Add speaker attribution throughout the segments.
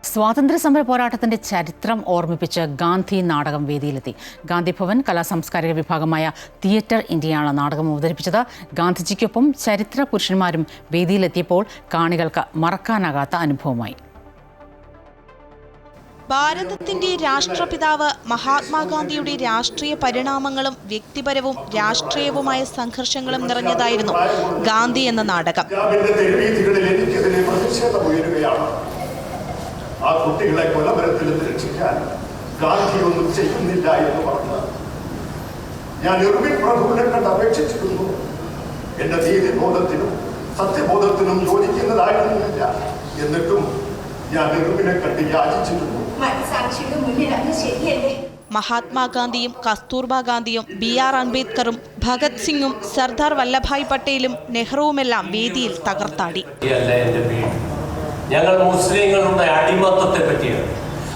Speaker 1: സ്വാതന്ത്ര്യ സമര പോരാട്ടത്തിന്റെ ചരിത്രം ഓർമ്മിപ്പിച്ച് ഗാന്ധി നാടകം വേദിയിലെത്തി. ഗാന്ധി ഭവൻ കലാസാംസ്കാരിക വിഭാഗമായ തിയേറ്റർ ഇന്ത്യയാണ് നാടകം അവതരിപ്പിച്ചത്. ഗാന്ധിജിക്കൊപ്പം ചരിത്ര പുരുഷന്മാരും വേദിയിലെത്തിയപ്പോൾ കാണികൾക്ക് മറക്കാനാകാത്ത അനുഭവമായി.
Speaker 2: ഭാരതത്തിന്റെ രാഷ്ട്രപിതാവ് മഹാത്മാഗാന്ധിയുടെ രാഷ്ട്രീയ പരിണാമങ്ങളും വ്യക്തിപരവും രാഷ്ട്രീയവുമായ സംഘർഷങ്ങളും നിറഞ്ഞതായിരുന്നു ഗാന്ധി എന്ന നാടകം.
Speaker 3: ആ കുട്ടികളെ കൊലമരത്തിൽ നിന്ന് രക്ഷിക്കാൻ ഗാന്ധി ഒന്നും ചെയ്യുന്നില്ല എന്ന് പറഞ്ഞ് ഞാൻ ഇർവിൻ പ്രഭുവിനെ കണ്ട് അപേക്ഷിച്ചിരുന്നു. എന്റെ നീതിബോധത്തിനും സത്യബോധത്തിനും യോജിക്കുന്നതായിരുന്നില്ല. എന്നിട്ടും ഞാൻ ഇർവിനെ കണ്ട് യാചിച്ചിരുന്നു.
Speaker 2: മഹാത്മാഗാന്ധിയും കസ്തൂർബ ഗാന്ധിയും BR അംബേദ്കറും ഭഗത് സിംഗും സർദാർ വല്ലഭായ് പട്ടേലും നെഹ്റുവുമെല്ലാം വേദിയിൽ തകർത്താടി.
Speaker 4: ഞങ്ങൾ മുസ്ലിങ്ങളുടെ അടിമത്തത്തെ പറ്റിയാണ്,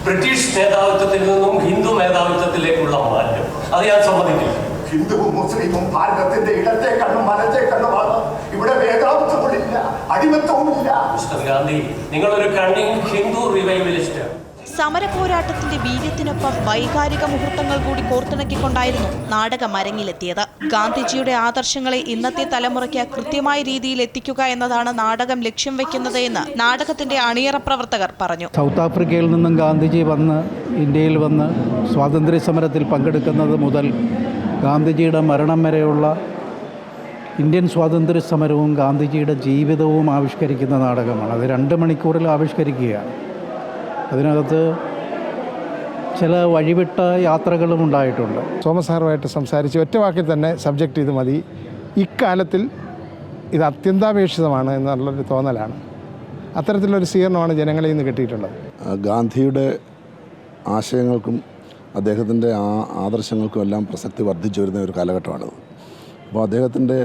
Speaker 4: ബ്രിട്ടീഷ് മേധാവിത്വത്തിൽ നിന്നും ഹിന്ദു മേധാവിത്വത്തിലേക്കുള്ള മാറ്റം, അത് ഞാൻ സമ്മതിക്കില്ല.
Speaker 3: ഹിന്ദുവും മുസ്ലിമും ഭാരതത്തിന്റെ ഇടത്തെ കണ്ണും വലത്തെ കണ്ണുമാണ്. ഇവിടെ മേധാവിത്വമില്ല, അടിമത്വവുമില്ല.
Speaker 4: മിസ്റ്റർ ഗാന്ധി, നിങ്ങളൊരു കണ്ണിങ് ഹിന്ദു റിവൈവലിസ്റ്റാണ്.
Speaker 2: സമര പോരാട്ടത്തിന്റെ വീര്യത്തിനൊപ്പം വൈകാരിക മുഹൂർത്തങ്ങൾ കൂടി കോർത്തിണക്കിക്കൊണ്ടായിരുന്നു നാടകം അരങ്ങിലെത്തിയത്. ഗാന്ധിജിയുടെ ആദർശങ്ങളെ ഇന്നത്തെ തലമുറയ്ക്ക് കൃത്യമായ രീതിയിൽ എത്തിക്കുക എന്നതാണ് നാടകം ലക്ഷ്യം വെക്കുന്നത് എന്ന് നാടകത്തിന്റെ അണിയറ പ്രവർത്തകർ പറഞ്ഞു.
Speaker 5: സൗത്ത് ആഫ്രിക്കയിൽ നിന്നും ഗാന്ധിജി വന്ന് ഇന്ത്യയിൽ വന്ന് സ്വാതന്ത്ര്യ സമരത്തിൽ പങ്കെടുക്കുന്നത് മുതൽ ഗാന്ധിജിയുടെ മരണം വരെയുള്ള ഇന്ത്യൻ സ്വാതന്ത്ര്യ സമരവും ഗാന്ധിജിയുടെ ജീവിതവും ആവിഷ്കരിക്കുന്ന നാടകമാണ്. അത് 2 മണിക്കൂറിൽ ആവിഷ്കരിക്കുകയാണ്. അതിനകത്ത് ചില വഴിവിട്ട യാത്രകളും ഉണ്ടായിട്ടുണ്ട്.
Speaker 6: സോമസാറുമായിട്ട് സംസാരിച്ച് ഒറ്റ വാക്കിൽ തന്നെ സബ്ജക്റ്റ് ഇത് മതി, ഇക്കാലത്തിൽ ഇത് അത്യന്താപേക്ഷിതമാണ് എന്നുള്ളൊരു തോന്നലാണ്. അത്തരത്തിലൊരു സ്വീകരണമാണ് ജനങ്ങളിൽ നിന്ന് കിട്ടിയിട്ടുള്ളത്.
Speaker 7: ഗാന്ധിയുടെ ആശയങ്ങൾക്കും അദ്ദേഹത്തിൻ്റെ ആദർശങ്ങൾക്കും എല്ലാം പ്രസക്തി വർദ്ധിച്ചു വരുന്ന ഒരു കാലഘട്ടമാണിത്. അപ്പോൾ അദ്ദേഹത്തിൻ്റെ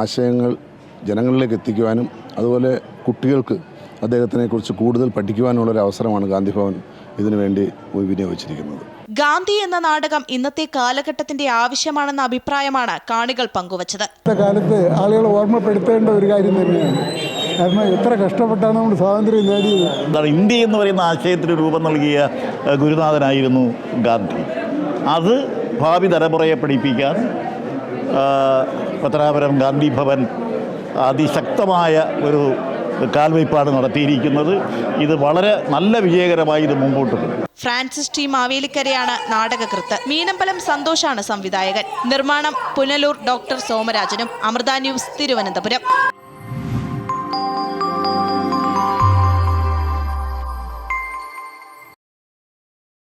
Speaker 7: ആശയങ്ങൾ ജനങ്ങളിലേക്ക് എത്തിക്കുവാനും അതുപോലെ കുട്ടികൾക്ക് അദ്ദേഹത്തിനെക്കുറിച്ച് കൂടുതൽ പഠിക്കുവാനുള്ളൊരു അവസരമാണ് ഗാന്ധി ഭവൻ ഇതിനുവേണ്ടി വിനിയോഗിച്ചിരിക്കുന്നത്.
Speaker 2: ഗാന്ധി എന്ന നാടകം ഇന്നത്തെ കാലഘട്ടത്തിന്റെ ആവശ്യമാണെന്ന അഭിപ്രായമാണ് കാണികൾ പങ്കുവച്ചത്.
Speaker 6: ഇന്നത്തെ കാലത്ത് ആളുകൾ ഓർമ്മപ്പെടുത്തേണ്ട ഒരു കാര്യം തന്നെയാണ്. കാരണം എത്ര കഷ്ടപ്പെട്ടാണ് നമ്മൾ സ്വാതന്ത്ര്യം നേടിയത്.
Speaker 8: ഇന്ത്യ എന്ന് പറയുന്ന ആശയത്തിന് രൂപം നൽകിയ ഗുരുനാഥനായിരുന്നു ഗാന്ധി. അത് ഭാവി തലമുറയെ പഠിപ്പിക്കാൻ പത്തനാപുരം ഗാന്ധി ഭവൻ അതിശക്തമായ ഒരു കാൽവയ്പ്പാണ് നടത്തിയിരിക്കുന്നത്. ഇത് വളരെ നല്ല വിജയകരമായി ഇത് മുമ്പോട്ട് പോകും.
Speaker 2: ഫ്രാൻസിസ് ടി മാവേലിക്കരയാണ് നാടകകൃത്ത്. മീനമ്പലം സന്തോഷാണ് സംവിധായകൻ. നിർമ്മാണം പുനലൂർ ഡോക്ടർ സോമരാജനും. അമൃത ന്യൂസ്, തിരുവനന്തപുരം.